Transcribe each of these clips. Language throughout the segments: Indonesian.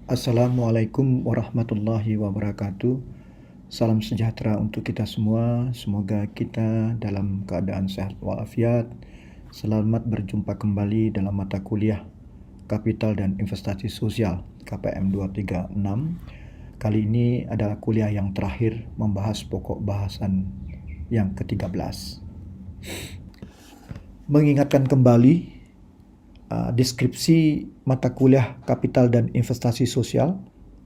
Assalamualaikum warahmatullahi wabarakatuh. Salam sejahtera untuk kita semua. Semoga kita dalam keadaan sehat walafiat. Selamat berjumpa kembali dalam mata kuliah Kapital dan Investasi Sosial KPM 236. Kali ini adalah kuliah yang terakhir membahas pokok bahasan yang ke-13. Mengingatkan kembali deskripsi mata kuliah Kapital dan Investasi Sosial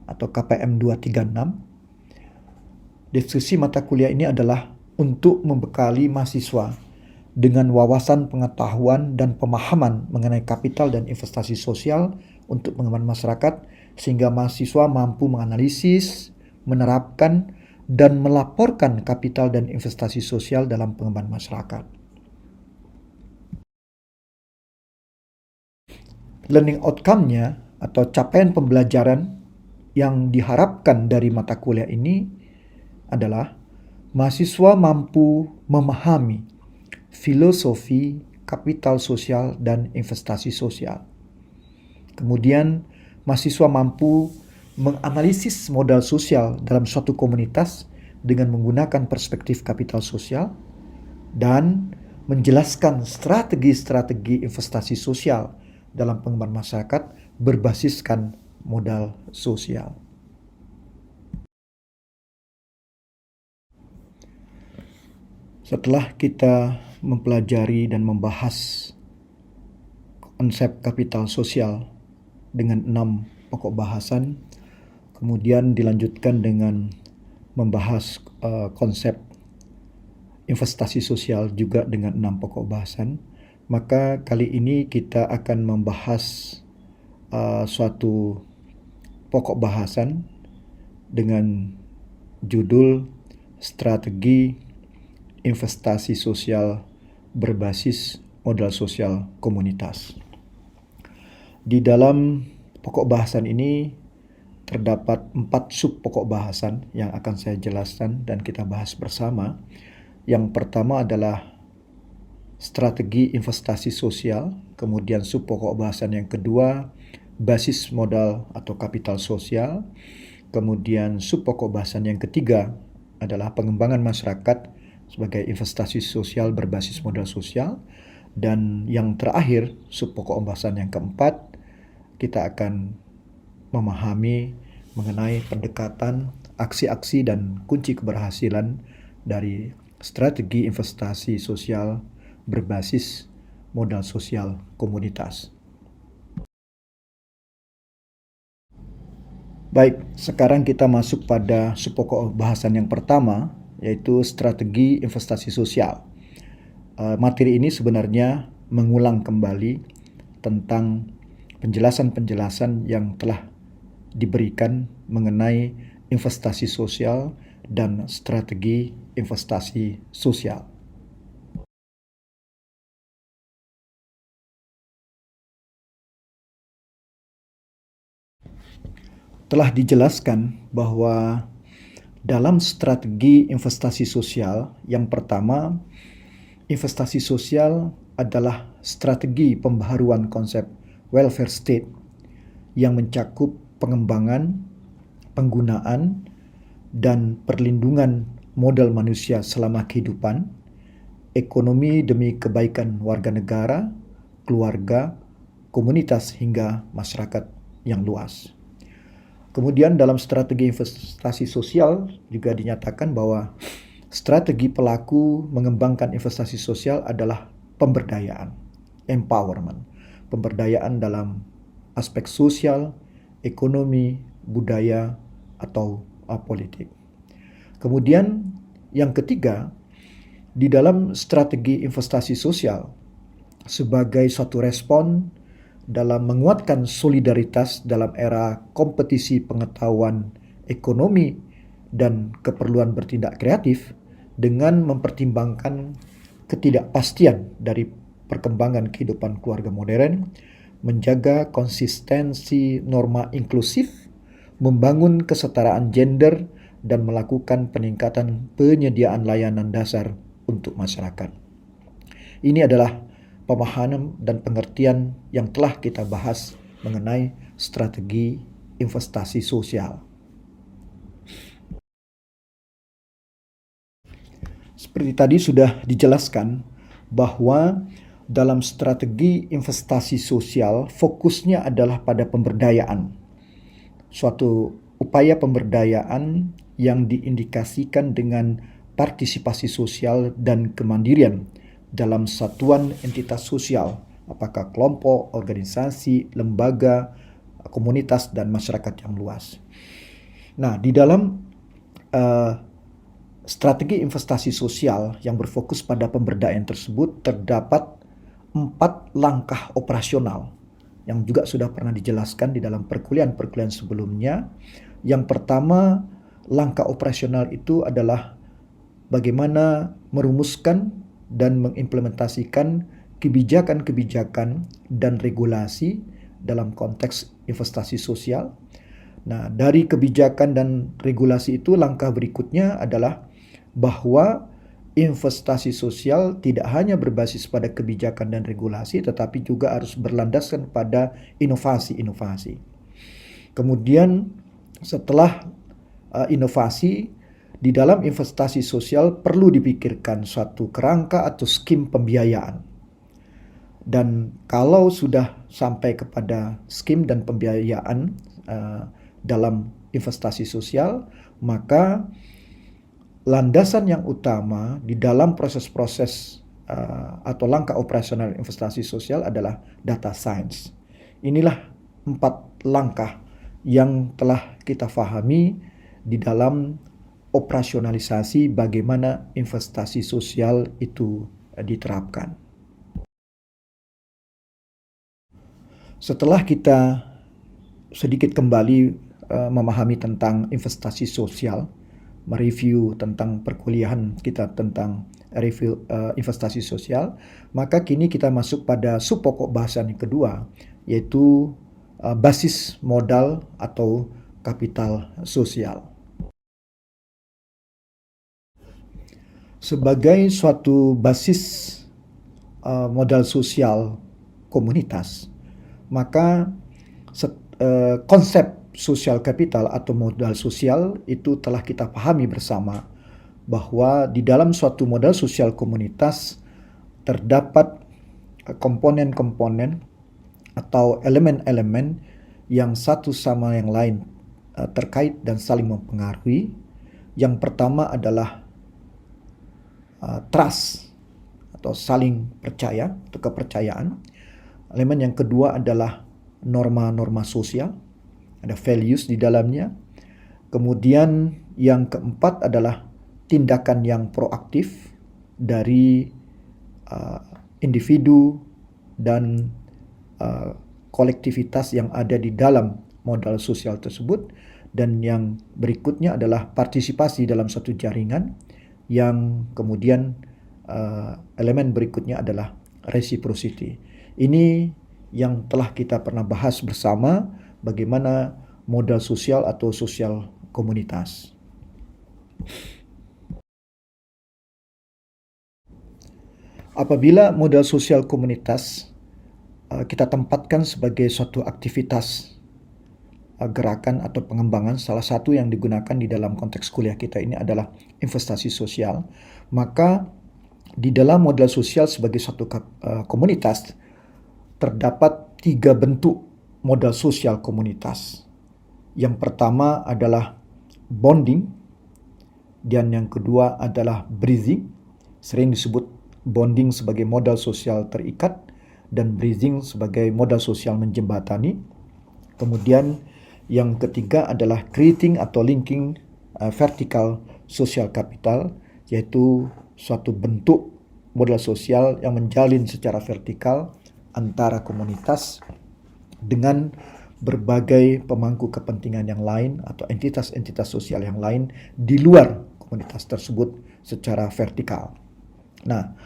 atau KPM 236. Deskripsi mata kuliah ini adalah untuk membekali mahasiswa dengan wawasan pengetahuan dan pemahaman mengenai kapital dan investasi sosial untuk pengembangan masyarakat, sehingga mahasiswa mampu menganalisis, menerapkan, dan melaporkan kapital dan investasi sosial dalam pengembangan masyarakat. Learning outcome-nya atau capaian pembelajaran yang diharapkan dari mata kuliah ini adalah mahasiswa mampu memahami filosofi kapital sosial dan investasi sosial. Kemudian mahasiswa mampu menganalisis modal sosial dalam suatu komunitas dengan menggunakan perspektif kapital sosial dan menjelaskan strategi-strategi investasi sosial dalam pengembangan masyarakat berbasiskan modal sosial. Setelah kita mempelajari dan membahas konsep kapital sosial dengan 6 pokok bahasan, kemudian dilanjutkan dengan membahas konsep investasi sosial juga dengan 6 pokok bahasan, maka kali ini kita akan membahas suatu pokok bahasan dengan judul strategi investasi sosial berbasis modal sosial komunitas. Di dalam pokok bahasan ini terdapat 4 sub pokok bahasan yang akan saya jelaskan dan kita bahas bersama. Yang pertama adalah strategi investasi sosial, kemudian sub pokok bahasan yang kedua basis modal atau kapital sosial, kemudian sub pokok bahasan yang ketiga adalah pengembangan masyarakat sebagai investasi sosial berbasis modal sosial, dan yang terakhir sub pokok bahasan yang keempat kita akan memahami mengenai pendekatan, aksi-aksi dan kunci keberhasilan dari strategi investasi sosial berbasis modal sosial komunitas. Baik, sekarang kita masuk pada pokok bahasan yang pertama, yaitu strategi investasi sosial. Materi ini sebenarnya mengulang kembali tentang penjelasan-penjelasan yang telah diberikan mengenai investasi sosial dan strategi investasi sosial. Telah dijelaskan bahwa dalam strategi investasi sosial, yang pertama, investasi sosial adalah strategi pembaharuan konsep welfare state yang mencakup pengembangan, penggunaan, dan perlindungan modal manusia selama kehidupan, ekonomi demi kebaikan warga negara, keluarga, komunitas, hingga masyarakat yang luas. Kemudian dalam strategi investasi sosial juga dinyatakan bahwa strategi pelaku mengembangkan investasi sosial adalah pemberdayaan, empowerment, pemberdayaan dalam aspek sosial, ekonomi, budaya, atau politik. Kemudian yang ketiga, di dalam strategi investasi sosial sebagai suatu respon dalam menguatkan solidaritas dalam era kompetisi pengetahuan ekonomi dan keperluan bertindak kreatif dengan mempertimbangkan ketidakpastian dari perkembangan kehidupan keluarga modern, menjaga konsistensi norma inklusif, membangun kesetaraan gender, dan melakukan peningkatan penyediaan layanan dasar untuk masyarakat. Ini adalah pemahaman dan pengertian yang telah kita bahas mengenai strategi investasi sosial. Seperti tadi sudah dijelaskan bahwa dalam strategi investasi sosial fokusnya adalah pada pemberdayaan. Suatu upaya pemberdayaan yang diindikasikan dengan partisipasi sosial dan kemandirian dalam satuan entitas sosial, apakah kelompok, organisasi, lembaga, komunitas, dan masyarakat yang luas. Nah, di dalam strategi investasi sosial yang berfokus pada pemberdayaan tersebut terdapat 4 langkah operasional yang juga sudah pernah dijelaskan di dalam perkuliahan-perkuliahan sebelumnya. Yang pertama, langkah operasional itu adalah bagaimana merumuskan dan mengimplementasikan kebijakan-kebijakan dan regulasi dalam konteks investasi sosial. Nah, dari kebijakan dan regulasi itu langkah berikutnya adalah bahwa investasi sosial tidak hanya berbasis pada kebijakan dan regulasi, tetapi juga harus berlandaskan pada inovasi-inovasi. Kemudian setelah inovasi, di dalam investasi sosial perlu dipikirkan suatu kerangka atau skim pembiayaan. Dan kalau sudah sampai kepada skim dan pembiayaan dalam investasi sosial, maka landasan yang utama di dalam proses-proses atau langkah operasional investasi sosial adalah data science. Inilah 4 langkah yang telah kita fahami di dalam operasionalisasi bagaimana investasi sosial itu diterapkan. Setelah kita sedikit kembali memahami tentang investasi sosial, mereview tentang perkuliahan kita tentang review investasi sosial, maka kini kita masuk pada subpokok bahasan yang kedua, yaitu basis modal atau kapital sosial. Sebagai suatu basis modal sosial komunitas, maka konsep social capital atau modal sosial itu telah kita pahami bersama bahwa di dalam suatu modal sosial komunitas terdapat komponen-komponen atau elemen-elemen yang satu sama yang lain terkait dan saling mempengaruhi. Yang pertama adalah trust atau saling percaya atau kepercayaan. Elemen yang kedua adalah norma-norma sosial, ada values di dalamnya. Kemudian yang keempat adalah tindakan yang proaktif dari individu dan kolektivitas yang ada di dalam modal sosial tersebut. Dan yang berikutnya adalah partisipasi dalam satu jaringan. Yang kemudian elemen berikutnya adalah reciprocity. Ini yang telah kita pernah bahas bersama, bagaimana modal sosial atau sosial komunitas. Apabila modal sosial komunitas kita tempatkan sebagai suatu aktivitas gerakan atau pengembangan, salah satu yang digunakan di dalam konteks kuliah kita ini adalah investasi sosial, maka di dalam modal sosial sebagai suatu komunitas terdapat 3 bentuk modal sosial komunitas. Yang pertama adalah bonding, dan yang kedua adalah bridging. Sering disebut bonding sebagai modal sosial terikat dan bridging sebagai modal sosial menjembatani. Kemudian yang ketiga adalah creating atau linking vertical social capital, yaitu suatu bentuk modal sosial yang menjalin secara vertikal antara komunitas dengan berbagai pemangku kepentingan yang lain atau entitas-entitas sosial yang lain di luar komunitas tersebut secara vertikal. Nah,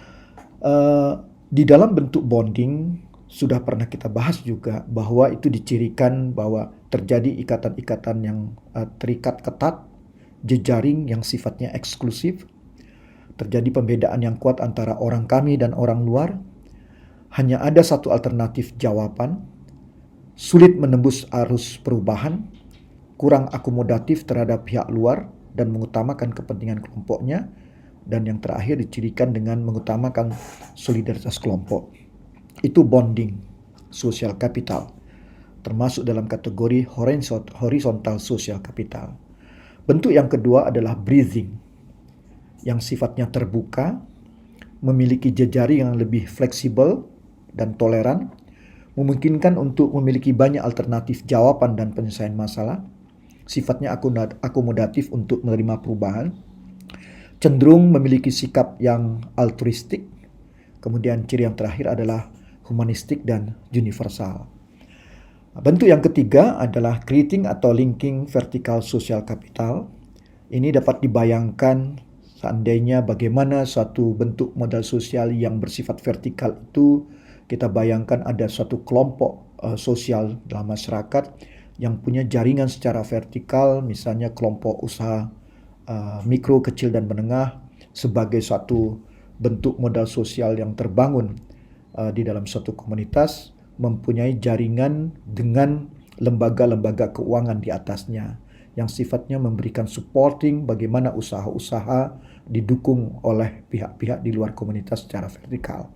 di dalam bentuk bonding sudah pernah kita bahas juga bahwa itu dicirikan bahwa terjadi ikatan-ikatan yang terikat ketat, jejaring yang sifatnya eksklusif, terjadi pembedaan yang kuat antara orang kami dan orang luar. Hanya ada satu alternatif jawaban, sulit menembus arus perubahan, kurang akomodatif terhadap pihak luar dan mengutamakan kepentingan kelompoknya, dan yang terakhir dicirikan dengan mengutamakan solidaritas kelompok. Itu bonding social capital, termasuk dalam kategori horizontal social capital. Bentuk yang kedua adalah breathing, yang sifatnya terbuka, memiliki jejaring yang lebih fleksibel dan toleran, memungkinkan untuk memiliki banyak alternatif jawaban dan penyelesaian masalah, sifatnya akomodatif untuk menerima perubahan, cenderung memiliki sikap yang altruistik, kemudian ciri yang terakhir adalah humanistik dan universal. Bentuk yang ketiga adalah creating atau linking vertical social capital. Ini dapat dibayangkan seandainya bagaimana suatu bentuk modal sosial yang bersifat vertikal itu, kita bayangkan ada suatu kelompok sosial dalam masyarakat yang punya jaringan secara vertikal, misalnya kelompok usaha mikro, kecil, dan menengah sebagai suatu bentuk modal sosial yang terbangun di dalam suatu komunitas, mempunyai jaringan dengan lembaga-lembaga keuangan di atasnya yang sifatnya memberikan supporting bagaimana usaha-usaha didukung oleh pihak-pihak di luar komunitas secara vertikal.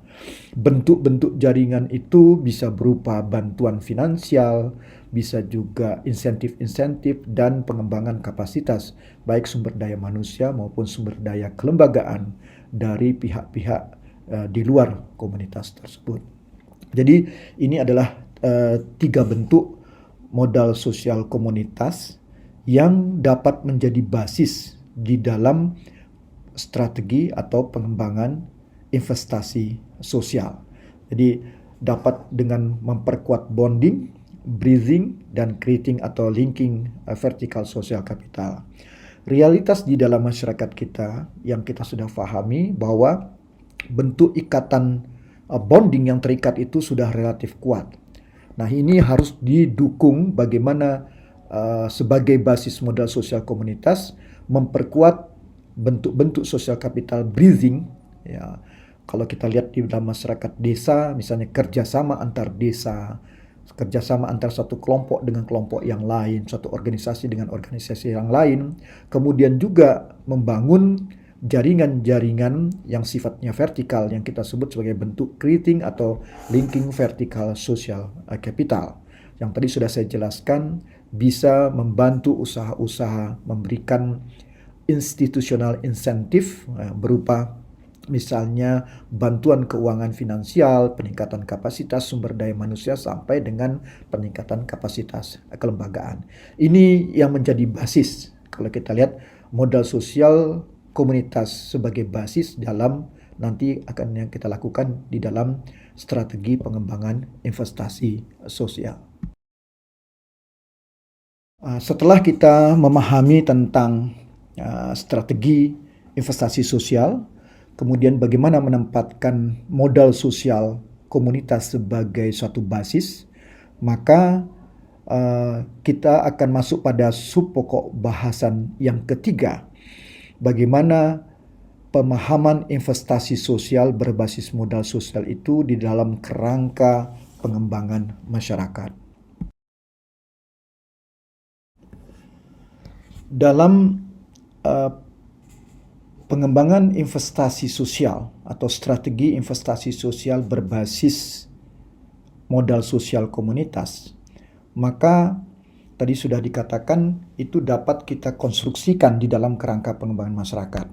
Bentuk-bentuk jaringan itu bisa berupa bantuan finansial, bisa juga insentif-insentif dan pengembangan kapasitas, baik sumber daya manusia maupun sumber daya kelembagaan dari pihak-pihak di luar komunitas tersebut. Jadi ini adalah 3 bentuk modal sosial komunitas yang dapat menjadi basis di dalam strategi atau pengembangan investasi sosial. Jadi dapat dengan memperkuat bonding, breathing, dan creating atau linking vertical social capital. Realitas di dalam masyarakat kita yang kita sudah pahami bahwa bentuk ikatan bonding yang terikat itu sudah relatif kuat. Nah, ini harus didukung bagaimana sebagai basis modal sosial komunitas memperkuat bentuk-bentuk sosial kapital breathing. Ya, kalau kita lihat di dalam masyarakat desa, misalnya kerjasama antar desa, kerjasama antar satu kelompok dengan kelompok yang lain, suatu organisasi dengan organisasi yang lain, kemudian juga membangun jaringan-jaringan yang sifatnya vertikal yang kita sebut sebagai bentuk creating atau linking vertical social capital. Yang tadi sudah saya jelaskan, bisa membantu usaha-usaha memberikan institusional insentif berupa misalnya bantuan keuangan finansial, peningkatan kapasitas sumber daya manusia sampai dengan peningkatan kapasitas kelembagaan. Ini yang menjadi basis kalau kita lihat modal sosial komunitas sebagai basis dalam nanti akan yang kita lakukan di dalam strategi pengembangan investasi sosial. Setelah kita memahami tentang strategi investasi sosial, kemudian bagaimana menempatkan modal sosial komunitas sebagai suatu basis, maka kita akan masuk pada sub pokok bahasan yang ketiga, bagaimana pemahaman investasi sosial berbasis modal sosial itu di dalam kerangka pengembangan masyarakat. Dalam pengembangan investasi sosial atau strategi investasi sosial berbasis modal sosial komunitas, maka tadi sudah dikatakan itu dapat kita konstruksikan di dalam kerangka pengembangan masyarakat.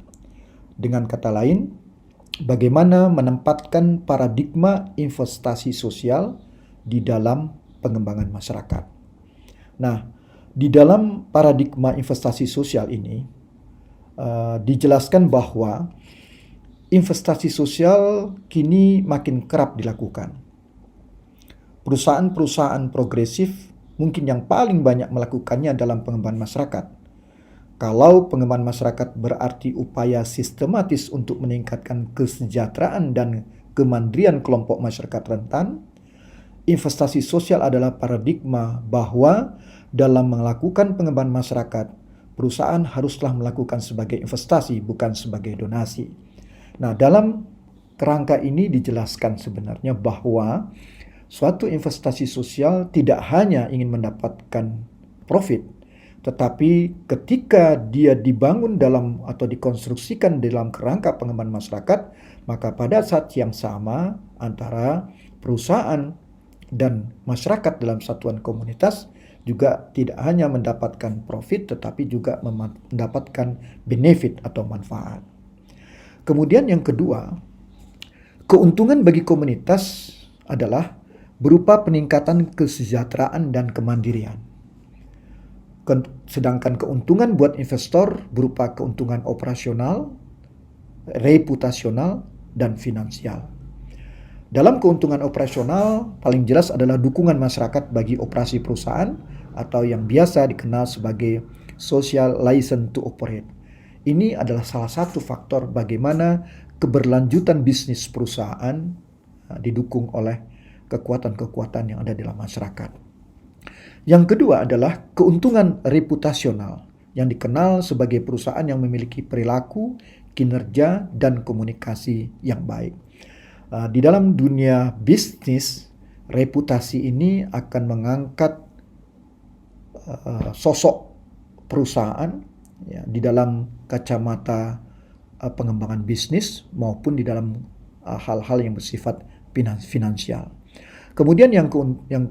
Dengan kata lain, bagaimana menempatkan paradigma investasi sosial di dalam pengembangan masyarakat. Nah, di dalam paradigma investasi sosial ini dijelaskan bahwa investasi sosial kini makin kerap dilakukan. Perusahaan-perusahaan progresif mungkin yang paling banyak melakukannya dalam pengembangan masyarakat. Kalau pengembangan masyarakat berarti upaya sistematis untuk meningkatkan kesejahteraan dan kemandirian kelompok masyarakat rentan, investasi sosial adalah paradigma bahwa dalam melakukan pengembangan masyarakat, perusahaan haruslah melakukan sebagai investasi, bukan sebagai donasi. Nah, dalam kerangka ini dijelaskan sebenarnya bahwa suatu investasi sosial tidak hanya ingin mendapatkan profit, tetapi ketika dia dibangun dalam atau dikonstruksikan dalam kerangka pengembangan masyarakat, maka pada saat yang sama antara perusahaan dan masyarakat dalam satuan komunitas juga tidak hanya mendapatkan profit tetapi juga mendapatkan benefit atau manfaat. Kemudian yang kedua, keuntungan bagi komunitas adalah berupa peningkatan kesejahteraan dan kemandirian. Sedangkan keuntungan buat investor berupa keuntungan operasional, reputasional, dan finansial. Dalam keuntungan operasional, paling jelas adalah dukungan masyarakat bagi operasi perusahaan atau yang biasa dikenal sebagai social license to operate. Ini adalah salah satu faktor bagaimana keberlanjutan bisnis perusahaan didukung oleh kekuatan-kekuatan yang ada dalam masyarakat. Yang kedua adalah keuntungan reputasional yang dikenal sebagai perusahaan yang memiliki perilaku, kinerja, dan komunikasi yang baik. Di dalam dunia bisnis, reputasi ini akan mengangkat sosok perusahaan ya, di dalam kacamata pengembangan bisnis maupun di dalam hal-hal yang bersifat finansial. Kemudian yang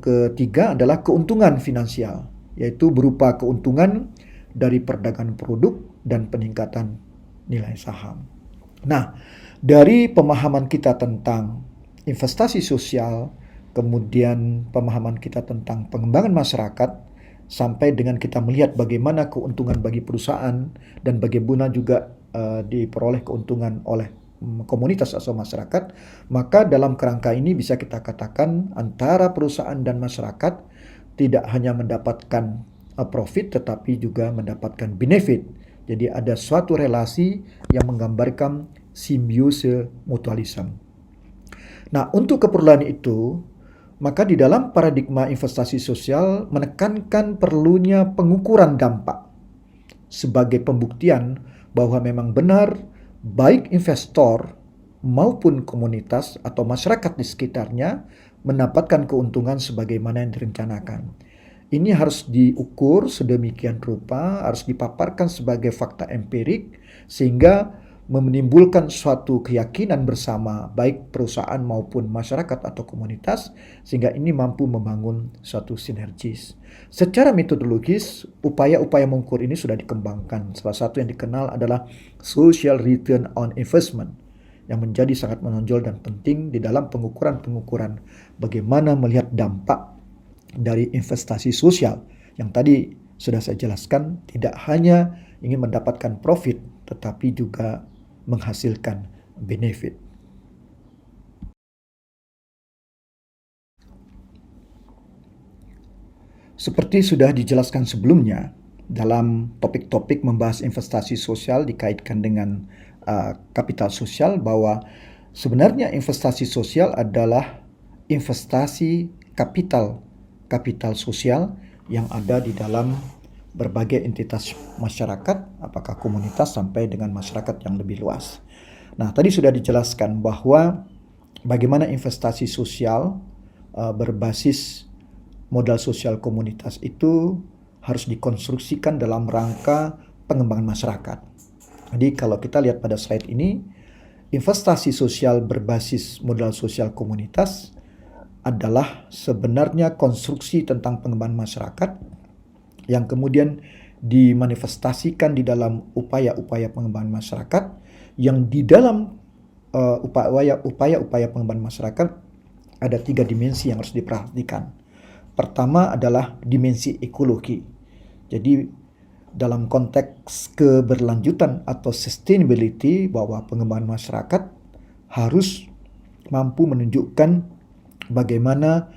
ketiga adalah keuntungan finansial, yaitu berupa keuntungan dari perdagangan produk dan peningkatan nilai saham. Nah, dari pemahaman kita tentang investasi sosial, kemudian pemahaman kita tentang pengembangan masyarakat, sampai dengan kita melihat bagaimana keuntungan bagi perusahaan dan bagaimana juga diperoleh keuntungan oleh komunitas atau masyarakat, maka dalam kerangka ini bisa kita katakan antara perusahaan dan masyarakat tidak hanya mendapatkan profit tetapi juga mendapatkan benefit. Jadi ada suatu relasi yang menggambarkan simbiose mutualisme. Nah, untuk keperluan itu, maka di dalam paradigma investasi sosial menekankan perlunya pengukuran dampak sebagai pembuktian bahwa memang benar baik investor maupun komunitas atau masyarakat di sekitarnya mendapatkan keuntungan sebagaimana yang direncanakan. Ini harus diukur sedemikian rupa, harus dipaparkan sebagai fakta empirik sehingga menimbulkan suatu keyakinan bersama baik perusahaan maupun masyarakat atau komunitas sehingga ini mampu membangun suatu sinergis. Secara metodologis, upaya-upaya mengukur ini sudah dikembangkan. Salah satu yang dikenal adalah social return on investment yang menjadi sangat menonjol dan penting di dalam pengukuran-pengukuran bagaimana melihat dampak dari investasi sosial yang tadi sudah saya jelaskan tidak hanya ingin mendapatkan profit tetapi juga menghasilkan benefit. Seperti sudah dijelaskan sebelumnya, dalam topik-topik membahas investasi sosial dikaitkan dengan kapital sosial bahwa sebenarnya investasi sosial adalah investasi kapital sosial yang ada di dalam berbagai entitas masyarakat, apakah komunitas sampai dengan masyarakat yang lebih luas. Nah, tadi sudah dijelaskan bahwa bagaimana investasi sosial berbasis modal sosial komunitas itu harus dikonstruksikan dalam rangka pengembangan masyarakat. Jadi kalau kita lihat pada slide ini, investasi sosial berbasis modal sosial komunitas adalah sebenarnya konstruksi tentang pengembangan masyarakat yang kemudian dimanifestasikan di dalam upaya-upaya pengembangan masyarakat yang di dalam upaya-upaya pengembangan masyarakat ada 3 dimensi yang harus diperhatikan. Pertama adalah dimensi ekologi. Jadi dalam konteks keberlanjutan atau sustainability bahwa pengembangan masyarakat harus mampu menunjukkan bagaimana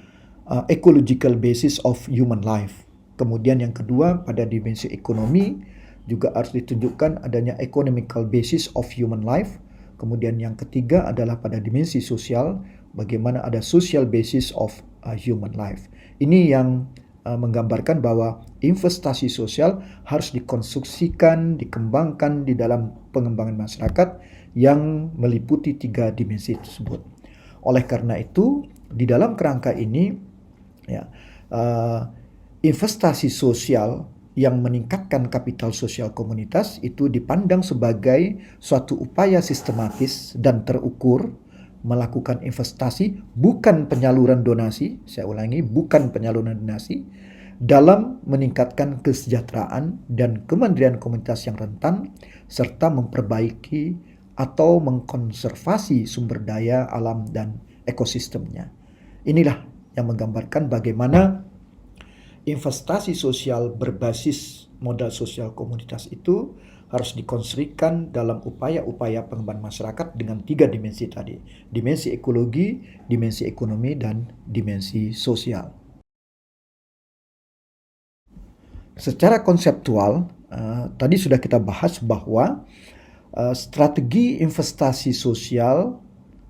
ecological basis of human life. Kemudian yang kedua pada dimensi ekonomi juga harus ditunjukkan adanya economical basis of human life. Kemudian yang ketiga adalah pada dimensi sosial bagaimana ada social basis of human life. Ini yang menggambarkan bahwa investasi sosial harus dikonstruksikan, dikembangkan di dalam pengembangan masyarakat yang meliputi 3 dimensi tersebut. Oleh karena itu, di dalam kerangka ini, ya, investasi sosial yang meningkatkan kapital sosial komunitas itu dipandang sebagai suatu upaya sistematis dan terukur melakukan investasi, bukan penyaluran donasi. Saya ulangi, bukan penyaluran donasi, dalam meningkatkan kesejahteraan dan kemandirian komunitas yang rentan, serta memperbaiki atau mengkonservasi sumber daya alam dan ekosistemnya. Inilah yang menggambarkan bagaimana investasi sosial berbasis modal sosial komunitas itu harus dikonstruksikan dalam upaya-upaya pengembangan masyarakat dengan 3 dimensi tadi. Dimensi ekologi, dimensi ekonomi, dan dimensi sosial. Secara konseptual, tadi sudah kita bahas bahwa strategi investasi sosial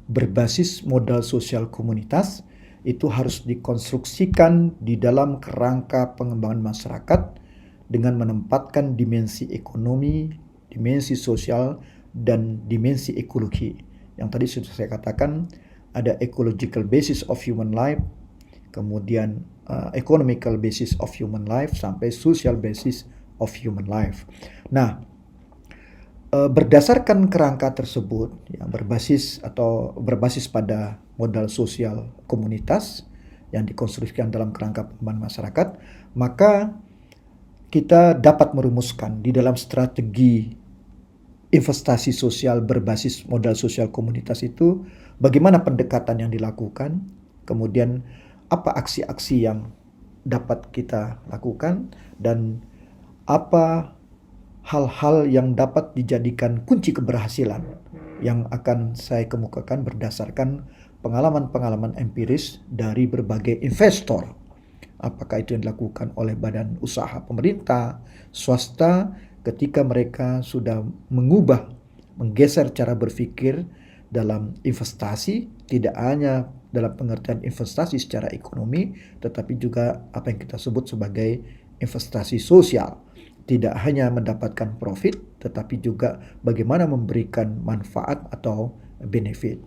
berbasis modal sosial komunitas itu harus dikonstruksikan di dalam kerangka pengembangan masyarakat dengan menempatkan dimensi ekonomi, dimensi sosial, dan dimensi ekologi. Yang tadi sudah saya katakan, ada ecological basis of human life, kemudian economical basis of human life, sampai social basis of human life. Nah, berdasarkan kerangka tersebut yang berbasis pada modal sosial komunitas yang dikonstruksikan dalam kerangka pengembangan masyarakat, maka kita dapat merumuskan di dalam strategi investasi sosial berbasis modal sosial komunitas itu bagaimana pendekatan yang dilakukan, kemudian apa aksi-aksi yang dapat kita lakukan, dan apa hal-hal yang dapat dijadikan kunci keberhasilan yang akan saya kemukakan berdasarkan pengalaman-pengalaman empiris dari berbagai investor. Apakah itu yang dilakukan oleh badan usaha pemerintah, swasta, ketika mereka sudah menggeser cara berpikir dalam investasi, tidak hanya dalam pengertian investasi secara ekonomi, tetapi juga apa yang kita sebut sebagai investasi sosial. Tidak hanya mendapatkan profit, tetapi juga bagaimana memberikan manfaat atau benefit.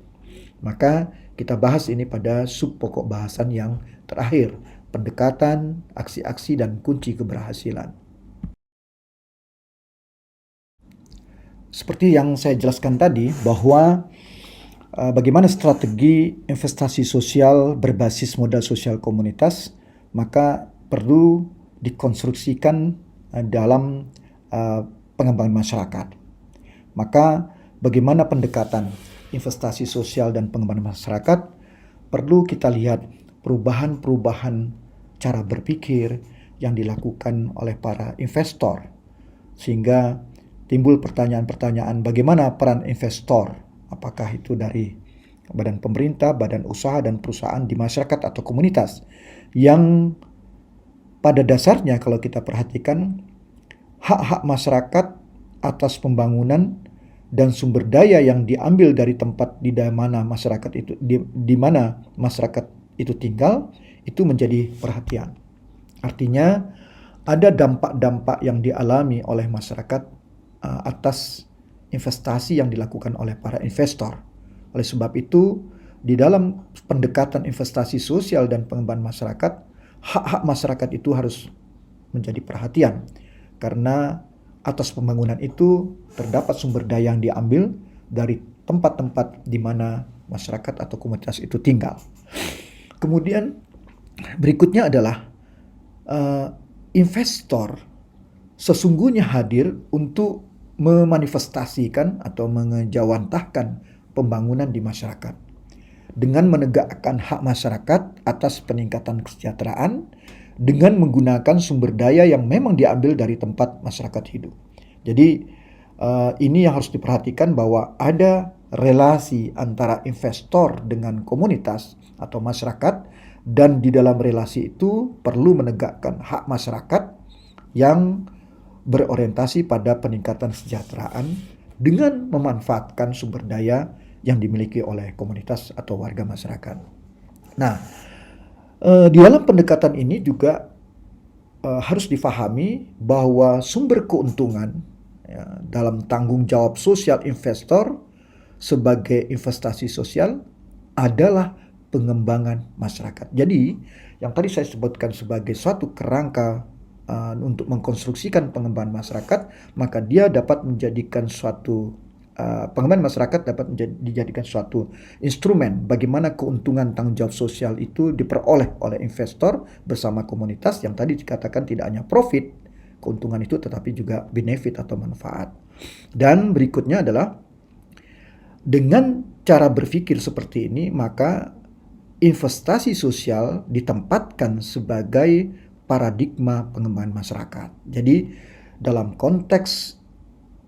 Maka kita bahas ini pada sub pokok bahasan yang terakhir, pendekatan, aksi-aksi, dan kunci keberhasilan. Seperti yang saya jelaskan tadi, bahwa bagaimana strategi investasi sosial berbasis modal sosial komunitas, maka perlu dikonstruksikan dalam pengembangan masyarakat. Maka bagaimana pendekatan investasi sosial dan pengembangan masyarakat, perlu kita lihat perubahan-perubahan cara berpikir yang dilakukan oleh para investor, sehingga timbul pertanyaan-pertanyaan bagaimana peran investor, apakah itu dari badan pemerintah, badan usaha, dan perusahaan di masyarakat atau komunitas, yang pada dasarnya kalau kita perhatikan hak-hak masyarakat atas pembangunan dan sumber daya yang diambil dari tempat di mana masyarakat itu tinggal itu menjadi perhatian. Artinya ada dampak-dampak yang dialami oleh masyarakat atas investasi yang dilakukan oleh para investor. Oleh sebab itu, di dalam pendekatan investasi sosial dan pengembangan masyarakat, hak-hak masyarakat itu harus menjadi perhatian, karena atas pembangunan itu terdapat sumber daya yang diambil dari tempat-tempat di mana masyarakat atau komunitas itu tinggal. Kemudian berikutnya adalah investor sesungguhnya hadir untuk memanifestasikan atau mengejawantahkan pembangunan di masyarakat dengan menegakkan hak masyarakat atas peningkatan kesejahteraan dengan menggunakan sumber daya yang memang diambil dari tempat masyarakat hidup. Jadi ini yang harus diperhatikan, bahwa ada relasi antara investor dengan komunitas atau masyarakat, dan di dalam relasi itu perlu menegakkan hak masyarakat yang berorientasi pada peningkatan kesejahteraan dengan memanfaatkan sumber daya yang dimiliki oleh komunitas atau warga masyarakat. Nah, di dalam pendekatan ini juga harus difahami bahwa sumber keuntungan dalam tanggung jawab sosial investor sebagai investasi sosial adalah pengembangan masyarakat. Jadi, yang tadi saya sebutkan sebagai suatu kerangka untuk mengkonstruksikan pengembangan masyarakat, maka dia dapat menjadikan suatu pengembangan masyarakat dapat dijadikan suatu instrumen bagaimana keuntungan tanggung jawab sosial itu diperoleh oleh investor bersama komunitas yang tadi dikatakan tidak hanya profit, keuntungan itu tetapi juga benefit atau manfaat. Dan berikutnya adalah dengan cara berpikir seperti ini, maka investasi sosial ditempatkan sebagai paradigma pengembangan masyarakat. Jadi, dalam konteks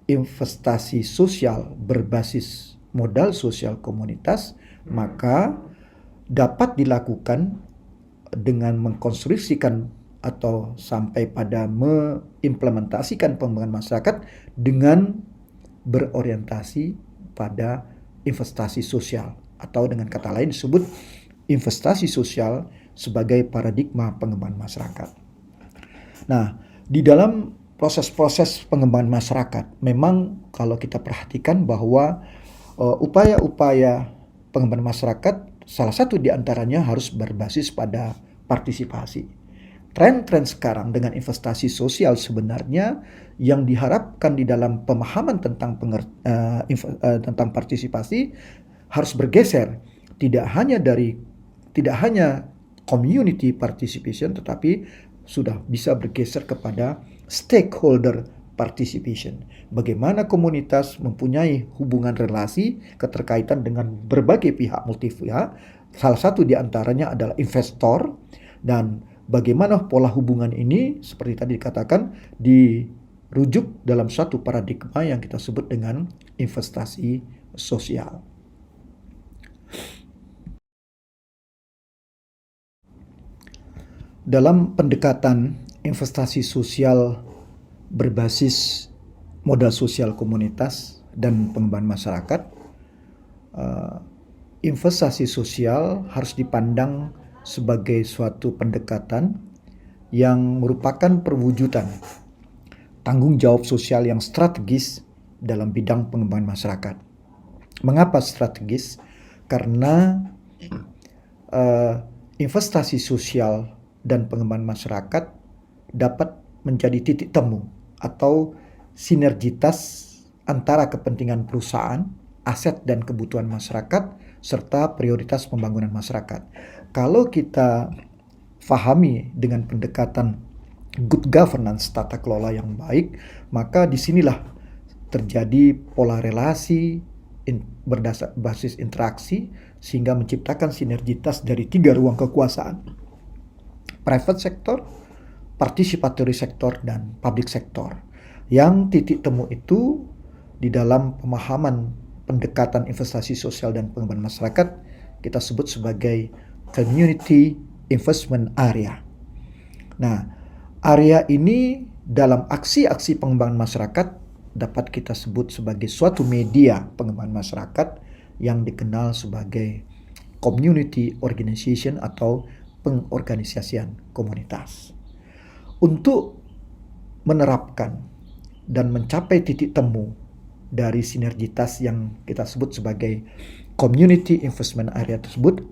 investasi sosial berbasis modal sosial komunitas, maka dapat dilakukan dengan mengkonstruksikan atau sampai pada mengimplementasikan pengembangan masyarakat dengan berorientasi pada investasi sosial, atau dengan kata lain disebut investasi sosial sebagai paradigma pengembangan masyarakat. Nah, di dalam proses-proses pengembangan masyarakat, memang kalau kita perhatikan bahwa upaya-upaya pengembangan masyarakat, salah satu di antaranya harus berbasis pada partisipasi. Tren-tren sekarang dengan investasi sosial sebenarnya yang diharapkan di dalam pemahaman tentang tentang partisipasi harus bergeser, tidak hanya community participation, tetapi sudah bisa bergeser kepada stakeholder participation. Bagaimana komunitas mempunyai hubungan relasi keterkaitan dengan berbagai pihak multi pihak, salah satu di antaranya adalah investor, dan bagaimana pola hubungan ini seperti tadi dikatakan dirujuk dalam satu paradigma yang kita sebut dengan investasi sosial. Dalam pendekatan investasi sosial berbasis modal sosial komunitas dan pengembangan masyarakat, investasi sosial harus dipandang sebagai suatu pendekatan yang merupakan perwujudan tanggung jawab sosial yang strategis dalam bidang pengembangan masyarakat. Mengapa strategis? Karena investasi sosial dan pengembangan masyarakat dapat menjadi titik temu atau sinergitas antara kepentingan perusahaan, aset dan kebutuhan masyarakat, serta prioritas pembangunan masyarakat. Kalau kita fahami dengan pendekatan good governance, tata kelola yang baik, maka disinilah terjadi pola relasi berbasis interaksi sehingga menciptakan sinergitas dari 3 ruang kekuasaan: private sector, participatory sector, dan public sector. Yang titik temu itu di dalam pemahaman pendekatan investasi sosial dan pengembangan masyarakat kita sebut sebagai community investment area. Nah, area ini dalam aksi-aksi pengembangan masyarakat dapat kita sebut sebagai suatu media pengembangan masyarakat yang dikenal sebagai community organization atau pengorganisasian komunitas. Untuk menerapkan dan mencapai titik temu dari sinergitas yang kita sebut sebagai community investment area tersebut,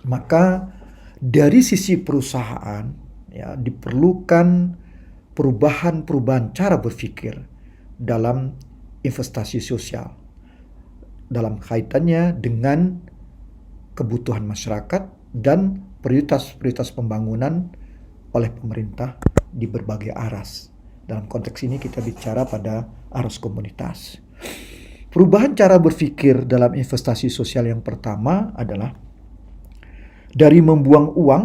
maka dari sisi perusahaan ya diperlukan perubahan cara berpikir dalam investasi sosial dalam kaitannya dengan kebutuhan masyarakat dan prioritas pembangunan oleh pemerintah di berbagai aras. Dalam konteks ini kita bicara pada aras komunitas. Perubahan cara berpikir dalam investasi sosial yang pertama adalah dari membuang uang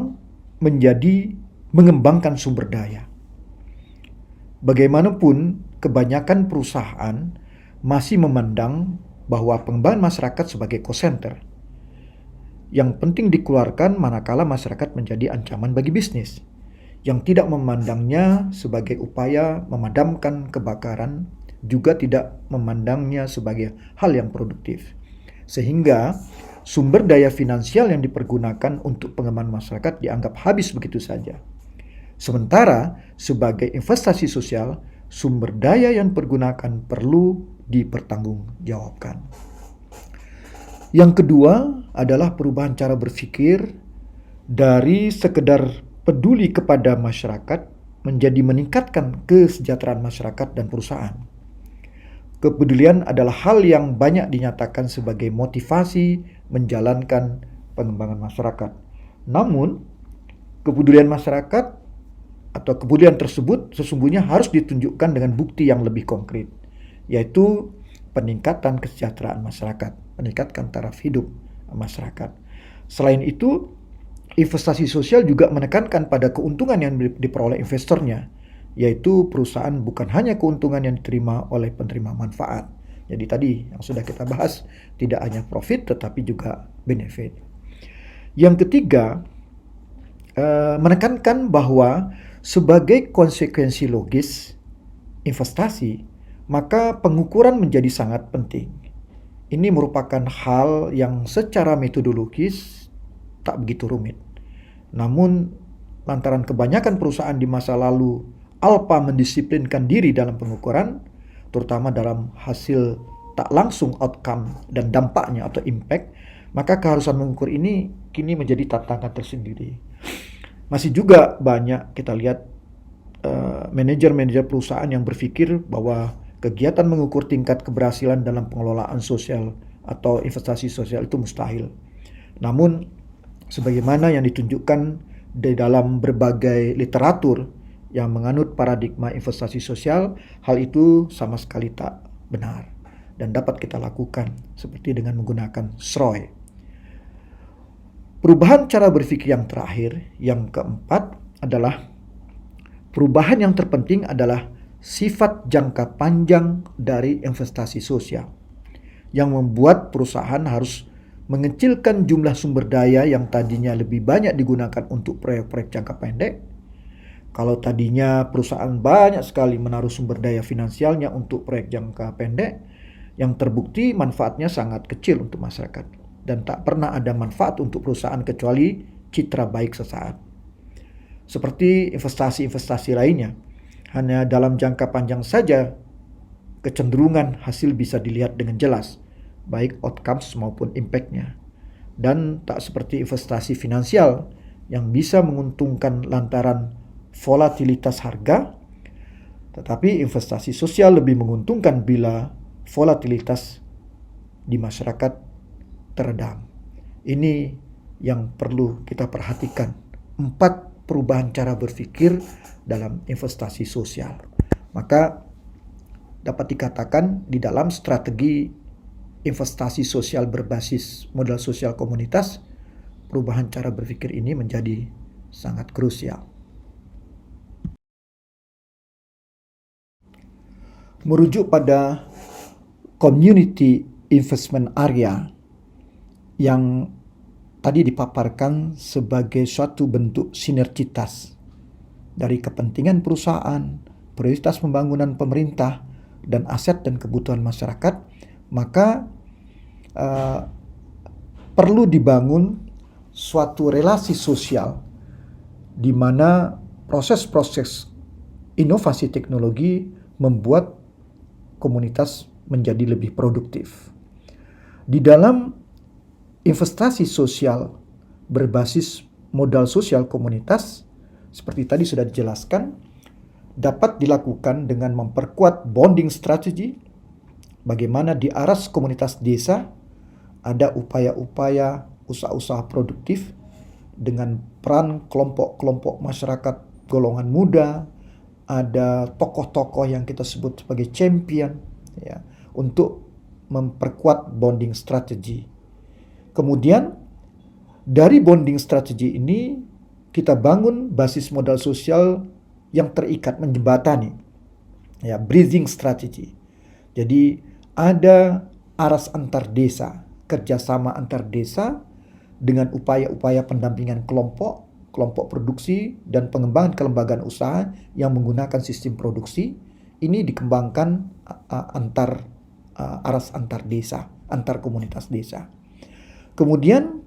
menjadi mengembangkan sumber daya. Bagaimanapun, kebanyakan perusahaan masih memandang bahwa pengembangan masyarakat sebagai cost center yang penting dikeluarkan manakala masyarakat menjadi ancaman bagi bisnis, yang tidak memandangnya sebagai upaya memadamkan kebakaran, juga tidak memandangnya sebagai hal yang produktif. Sehingga sumber daya finansial yang dipergunakan untuk pengembangan masyarakat dianggap habis begitu saja. Sementara sebagai investasi sosial, sumber daya yang dipergunakan perlu dipertanggungjawabkan. Yang kedua adalah perubahan cara berpikir dari sekedar peduli kepada masyarakat menjadi meningkatkan kesejahteraan masyarakat dan perusahaan. Kepedulian adalah hal yang banyak dinyatakan sebagai motivasi menjalankan pengembangan masyarakat. Namun, kepedulian masyarakat atau kepedulian tersebut sesungguhnya harus ditunjukkan dengan bukti yang lebih konkret, yaitu peningkatan kesejahteraan masyarakat, meningkatkan taraf hidup masyarakat. Selain itu, investasi sosial juga menekankan pada keuntungan yang diperoleh investornya, yaitu perusahaan bukan hanya keuntungan yang diterima oleh penerima manfaat. Jadi tadi yang sudah kita bahas, tidak hanya profit tetapi juga benefit. Yang ketiga, menekankan bahwa sebagai konsekuensi logis investasi, maka pengukuran menjadi sangat penting. Ini merupakan hal yang secara metodologis tak begitu rumit. Namun, lantaran kebanyakan perusahaan di masa lalu alpa mendisiplinkan diri dalam pengukuran, terutama dalam hasil tak langsung outcome dan dampaknya atau impact, maka keharusan mengukur ini kini menjadi tantangan tersendiri. Masih juga banyak kita lihat manajer-manajer perusahaan yang berpikir bahwa kegiatan mengukur tingkat keberhasilan dalam pengelolaan sosial atau investasi sosial itu mustahil. Namun, sebagaimana yang ditunjukkan di dalam berbagai literatur yang menganut paradigma investasi sosial, hal itu sama sekali tak benar dan dapat kita lakukan seperti dengan menggunakan SROI. Perubahan cara berpikir yang terakhir, yang keempat adalah perubahan yang terpenting adalah sifat jangka panjang dari investasi sosial yang membuat perusahaan harus mengecilkan jumlah sumber daya yang tadinya lebih banyak digunakan untuk proyek-proyek jangka pendek. Kalau tadinya perusahaan banyak sekali menaruh sumber daya finansialnya untuk proyek jangka pendek, yang terbukti manfaatnya sangat kecil untuk masyarakat dan tak pernah ada manfaat untuk perusahaan kecuali citra baik sesaat. Seperti investasi-investasi lainnya, hanya dalam jangka panjang saja kecenderungan hasil bisa dilihat dengan jelas, baik outcomes maupun impact-nya. Dan tak seperti investasi finansial yang bisa menguntungkan lantaran volatilitas harga, tetapi investasi sosial lebih menguntungkan bila volatilitas di masyarakat teredam. Ini yang perlu kita perhatikan. 4 perubahan cara berpikir dalam investasi sosial. Maka dapat dikatakan di dalam strategi investasi sosial berbasis modal sosial komunitas, perubahan cara berpikir ini menjadi sangat krusial. Merujuk pada community investment area yang tadi dipaparkan sebagai suatu bentuk sinergitas dari kepentingan perusahaan, prioritas pembangunan pemerintah, dan aset dan kebutuhan masyarakat, maka perlu dibangun suatu relasi sosial di mana proses-proses inovasi teknologi membuat komunitas menjadi lebih produktif. Di dalam investasi sosial berbasis modal sosial komunitas, seperti tadi sudah dijelaskan, dapat dilakukan dengan memperkuat bonding strategy, bagaimana di aras komunitas desa ada upaya-upaya usaha-usaha produktif dengan peran kelompok-kelompok masyarakat golongan muda, ada tokoh-tokoh yang kita sebut sebagai champion, ya, untuk memperkuat bonding strategy. Kemudian dari bonding strategy ini kita bangun basis modal sosial yang terikat, menjembatani, ya, bridging strategy. Jadi ada aras antar desa, kerjasama antar desa dengan upaya-upaya pendampingan kelompok produksi dan pengembangan kelembagaan usaha yang menggunakan sistem produksi. Ini dikembangkan aras antar desa, antar komunitas desa. Kemudian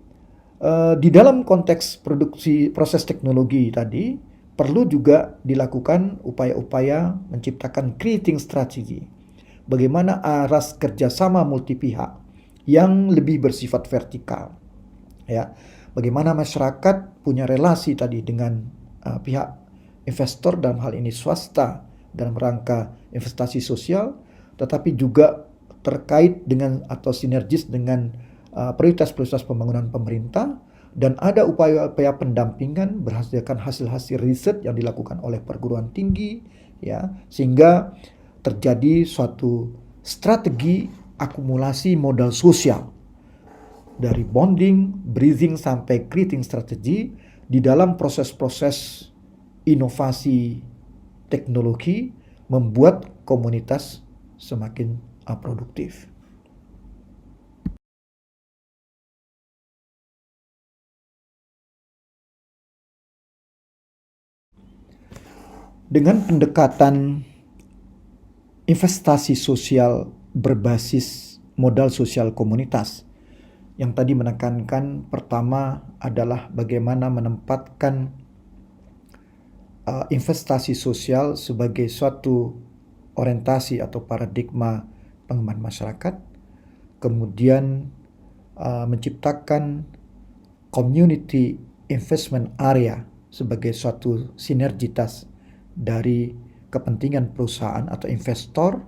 di dalam konteks produksi proses teknologi tadi perlu juga dilakukan upaya-upaya menciptakan creating strategy. Bagaimana aras kerjasama multi pihak yang lebih bersifat vertikal. Ya, bagaimana masyarakat punya relasi tadi dengan pihak investor, dalam hal ini swasta, dalam rangka investasi sosial, tetapi juga terkait dengan atau sinergis dengan prioritas-prioritas pembangunan pemerintah, dan ada upaya-upaya pendampingan berdasarkan hasil-hasil riset yang dilakukan oleh perguruan tinggi, ya, sehingga terjadi suatu strategi akumulasi modal sosial dari bonding, breathing sampai creating strategi di dalam proses-proses inovasi teknologi membuat komunitas semakin produktif. Dengan pendekatan investasi sosial berbasis modal sosial komunitas, yang tadi menekankan pertama adalah bagaimana menempatkan investasi sosial sebagai suatu orientasi atau paradigma pengembangan masyarakat, kemudian menciptakan community investment area sebagai suatu sinergitas dari kepentingan perusahaan atau investor,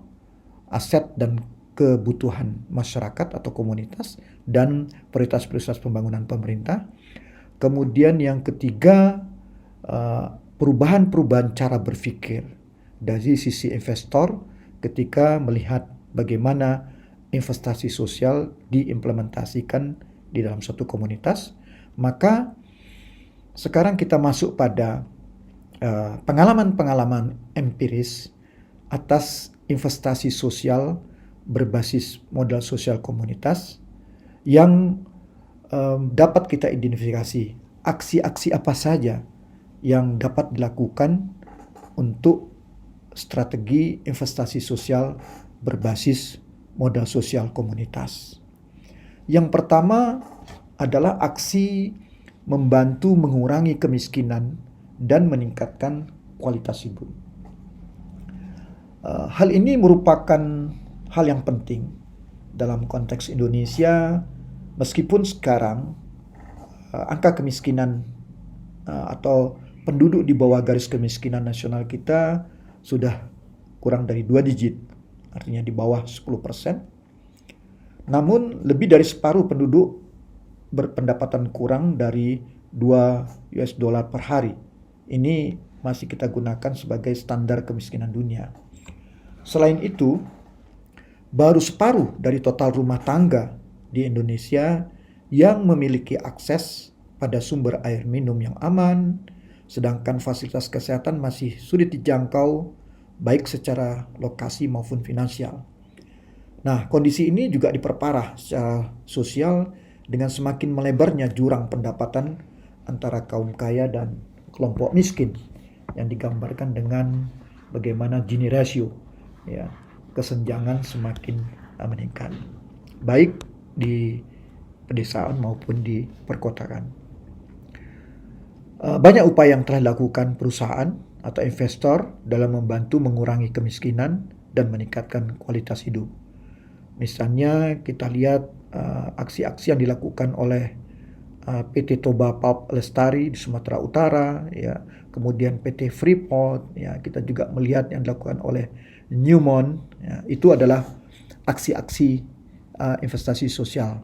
aset dan kebutuhan masyarakat atau komunitas, dan prioritas-prioritas pembangunan pemerintah. Kemudian yang ketiga, perubahan-perubahan cara berpikir dari sisi investor ketika melihat bagaimana investasi sosial diimplementasikan di dalam suatu komunitas. Maka sekarang kita masuk pada pengalaman-pengalaman empiris atas investasi sosial berbasis modal sosial komunitas yang dapat kita identifikasi aksi-aksi apa saja yang dapat dilakukan untuk strategi investasi sosial berbasis modal sosial komunitas. Yang pertama adalah aksi membantu mengurangi kemiskinan dan meningkatkan kualitas hidup. Hal ini merupakan hal yang penting dalam konteks Indonesia, meskipun sekarang angka kemiskinan atau penduduk di bawah garis kemiskinan nasional kita sudah kurang dari 2 digit, artinya di bawah 10%. Namun lebih dari separuh penduduk berpendapatan kurang dari $2 per hari. Ini masih kita gunakan sebagai standar kemiskinan dunia. Selain itu, baru separuh dari total rumah tangga di Indonesia yang memiliki akses pada sumber air minum yang aman, sedangkan fasilitas kesehatan masih sulit dijangkau baik secara lokasi maupun finansial. Nah, kondisi ini juga diperparah secara sosial dengan semakin melebarnya jurang pendapatan antara kaum kaya dan kelompok miskin yang digambarkan dengan bagaimana Gini ratio, ya, kesenjangan semakin meningkat baik di pedesaan maupun di perkotaan. Banyak upaya yang telah dilakukan perusahaan atau investor dalam membantu mengurangi kemiskinan dan meningkatkan kualitas hidup. Misalnya kita lihat aksi-aksi yang dilakukan oleh PT Toba Pulp Lestari di Sumatera Utara, ya, kemudian PT Freeport, ya, kita juga melihat yang dilakukan oleh Newmont, ya, itu adalah aksi-aksi investasi sosial.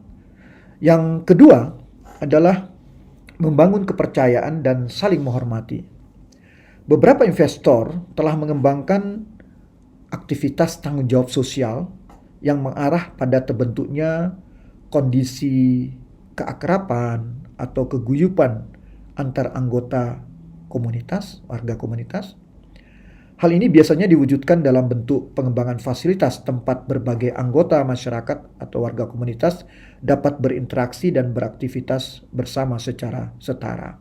Yang kedua adalah membangun kepercayaan dan saling menghormati. Beberapa investor telah mengembangkan aktivitas tanggung jawab sosial yang mengarah pada terbentuknya kondisi keakraban atau keguyuban antar anggota komunitas, warga komunitas. Hal ini biasanya diwujudkan dalam bentuk pengembangan fasilitas tempat berbagai anggota masyarakat atau warga komunitas dapat berinteraksi dan beraktivitas bersama secara setara.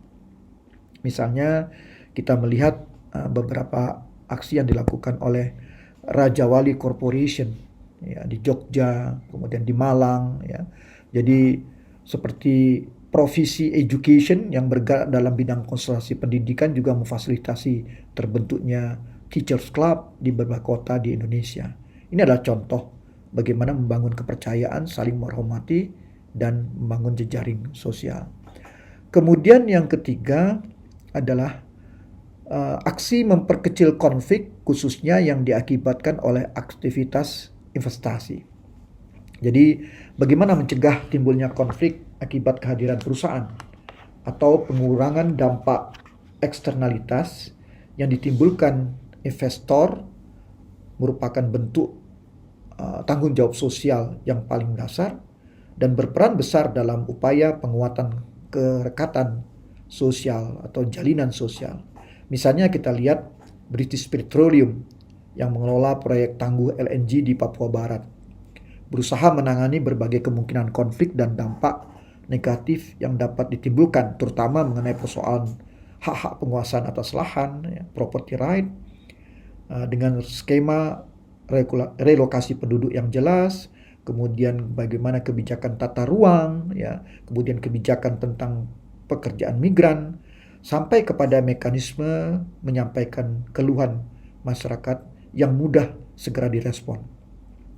Misalnya kita melihat beberapa aksi yang dilakukan oleh Raja Wali Corporation, ya, di Jogja, kemudian di Malang, ya. Jadi seperti Provisi Education yang bergerak dalam bidang konsultasi pendidikan juga memfasilitasi terbentuknya Teachers Club di beberapa kota di Indonesia. Ini adalah contoh bagaimana membangun kepercayaan, saling menghormati, dan membangun jejaring sosial. Kemudian yang ketiga adalah aksi memperkecil konflik, khususnya yang diakibatkan oleh aktivitas investasi. Jadi bagaimana mencegah timbulnya konflik akibat kehadiran perusahaan atau pengurangan dampak eksternalitas yang ditimbulkan investor merupakan bentuk tanggung jawab sosial yang paling dasar dan berperan besar dalam upaya penguatan kerekatan sosial atau jalinan sosial. Misalnya kita lihat British Petroleum yang mengelola proyek tangguh LNG di Papua Barat, berusaha menangani berbagai kemungkinan konflik dan dampak negatif yang dapat ditimbulkan, terutama mengenai persoalan hak-hak penguasaan atas lahan, property right, dengan skema relokasi penduduk yang jelas, kemudian bagaimana kebijakan tata ruang, kemudian kebijakan tentang pekerjaan migran, sampai kepada mekanisme menyampaikan keluhan masyarakat yang mudah segera direspon.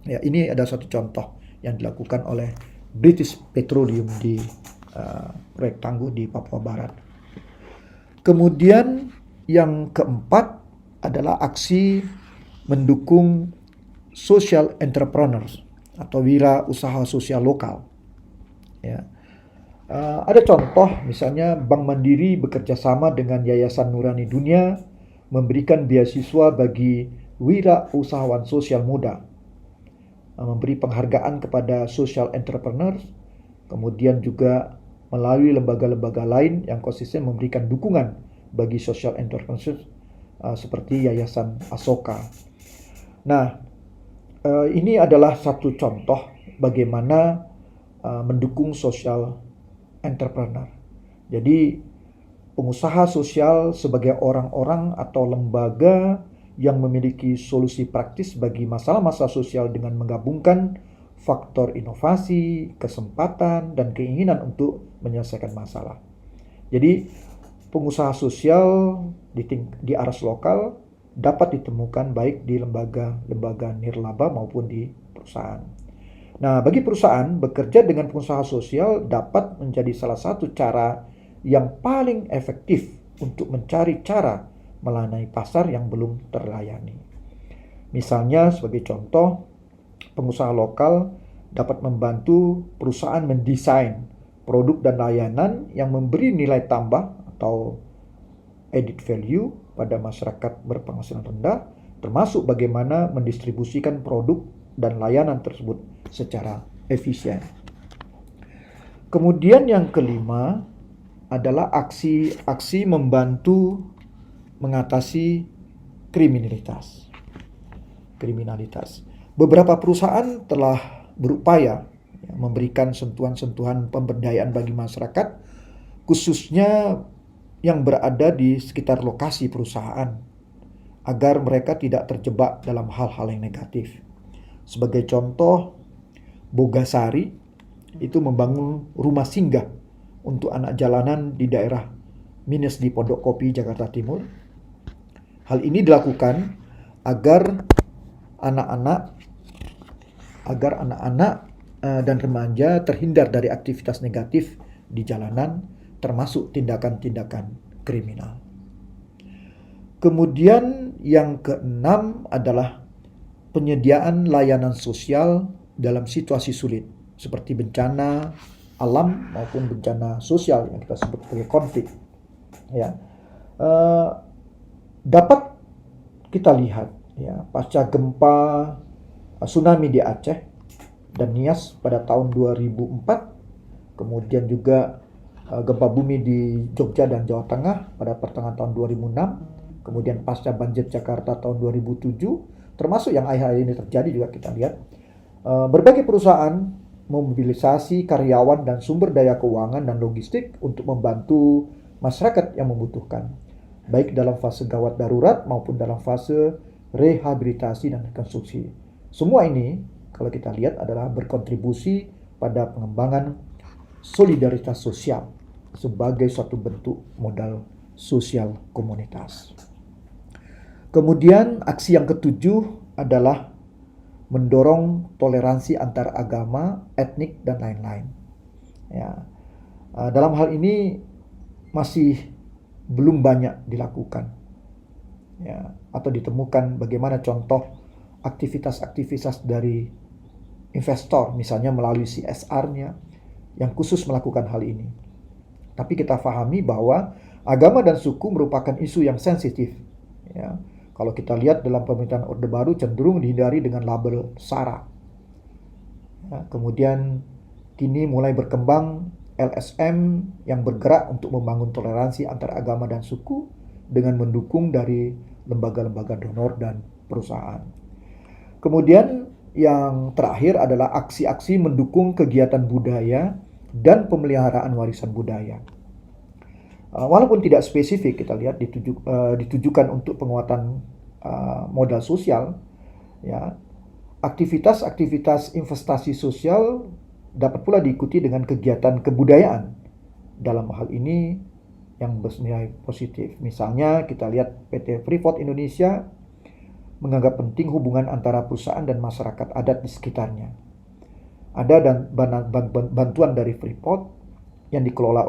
Ini ada satu contoh yang dilakukan oleh British Petroleum di proyek tangguh di Papua Barat. Kemudian yang keempat adalah aksi mendukung social entrepreneurs atau wira usaha sosial lokal. Ada contoh, misalnya Bank Mandiri bekerja sama dengan Yayasan Nurani Dunia memberikan beasiswa bagi wira usahawan sosial muda, memberi penghargaan kepada social entrepreneurs, kemudian juga melalui lembaga-lembaga lain yang konsisten memberikan dukungan bagi social entrepreneurs seperti Yayasan Asoka. Nah, ini adalah satu contoh bagaimana mendukung social entrepreneur. Jadi pengusaha sosial sebagai orang-orang atau lembaga yang memiliki solusi praktis bagi masalah-masalah sosial dengan menggabungkan faktor inovasi, kesempatan, dan keinginan untuk menyelesaikan masalah. Jadi pengusaha sosial di aras lokal dapat ditemukan baik di lembaga-lembaga nirlaba maupun di perusahaan. Nah, bagi perusahaan, bekerja dengan pengusaha sosial dapat menjadi salah satu cara yang paling efektif untuk mencari cara melayani pasar yang belum terlayani. Misalnya, sebagai contoh, pengusaha lokal dapat membantu perusahaan mendesain produk dan layanan yang memberi nilai tambah atau added value pada masyarakat berpenghasilan rendah, termasuk bagaimana mendistribusikan produk dan layanan tersebut secara efisien. Kemudian yang kelima adalah aksi membantu mengatasi kriminalitas. Beberapa perusahaan telah berupaya memberikan sentuhan-sentuhan pemberdayaan bagi masyarakat, khususnya yang berada di sekitar lokasi perusahaan, agar mereka tidak terjebak dalam hal-hal yang negatif. Sebagai contoh, Bogasari itu membangun rumah singgah untuk anak jalanan di daerah Minus di Pondok Kopi, Jakarta Timur. Hal ini dilakukan agar anak-anak dan remaja terhindar dari aktivitas negatif di jalanan, termasuk tindakan-tindakan kriminal. Kemudian yang keenam adalah penyediaan layanan sosial dalam situasi sulit, seperti bencana alam maupun bencana sosial yang kita sebut sebagai konflik. Dapat kita lihat pasca gempa tsunami di Aceh dan Nias pada tahun 2004, kemudian juga gempa bumi di Jogja dan Jawa Tengah pada pertengahan tahun 2006, kemudian pasca banjir Jakarta tahun 2007, termasuk yang akhir-akhir ini terjadi juga kita lihat, berbagai perusahaan memobilisasi karyawan dan sumber daya keuangan dan logistik untuk membantu masyarakat yang membutuhkan, baik dalam fase gawat darurat maupun dalam fase rehabilitasi dan rekonstruksi. Semua ini kalau kita lihat adalah berkontribusi pada pengembangan solidaritas sosial sebagai suatu bentuk modal sosial komunitas. Kemudian aksi yang ketujuh adalah mendorong toleransi antar agama, etnik, dan lain-lain. Ya, dalam hal ini masih belum banyak dilakukan, ya, atau ditemukan bagaimana contoh aktivitas-aktivitas dari investor, misalnya melalui CSR-nya, yang khusus melakukan hal ini. Tapi kita pahami bahwa agama dan suku merupakan isu yang sensitif. Ya. Kalau kita lihat dalam pemerintahan Orde Baru cenderung dihindari dengan label SARA. Ya, kemudian kini mulai berkembang LSM yang bergerak untuk membangun toleransi antar agama dan suku dengan mendukung dari lembaga-lembaga donor dan perusahaan. Kemudian yang terakhir adalah aksi-aksi mendukung kegiatan budaya dan pemeliharaan warisan budaya. Walaupun tidak spesifik, kita lihat ditujukan untuk penguatan modal sosial, ya, aktivitas-aktivitas investasi sosial dapat pula diikuti dengan kegiatan kebudayaan. Dalam hal ini yang bernilai positif. Misalnya kita lihat PT Freeport Indonesia menganggap penting hubungan antara perusahaan dan masyarakat adat di sekitarnya. Ada bantuan dari Freeport yang dikelola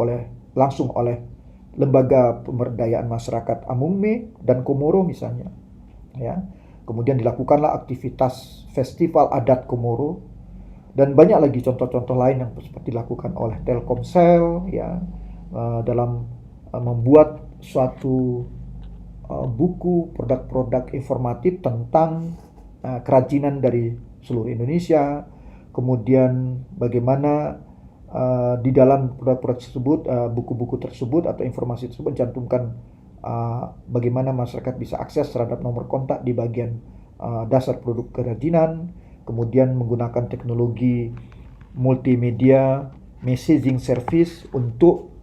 langsung oleh lembaga pemberdayaan masyarakat Amungme dan Komoro misalnya. Ya. Kemudian dilakukanlah aktivitas festival adat Komoro dan banyak lagi contoh-contoh lain yang seperti dilakukan oleh Telkomsel, ya, dalam membuat suatu buku produk-produk informatif tentang kerajinan dari seluruh Indonesia. Kemudian bagaimana di dalam produk-produk tersebut, buku-buku tersebut atau informasi tersebut mencantumkan bagaimana masyarakat bisa akses terhadap nomor kontak di bagian dasar produk kerajinan. Kemudian menggunakan teknologi multimedia messaging service untuk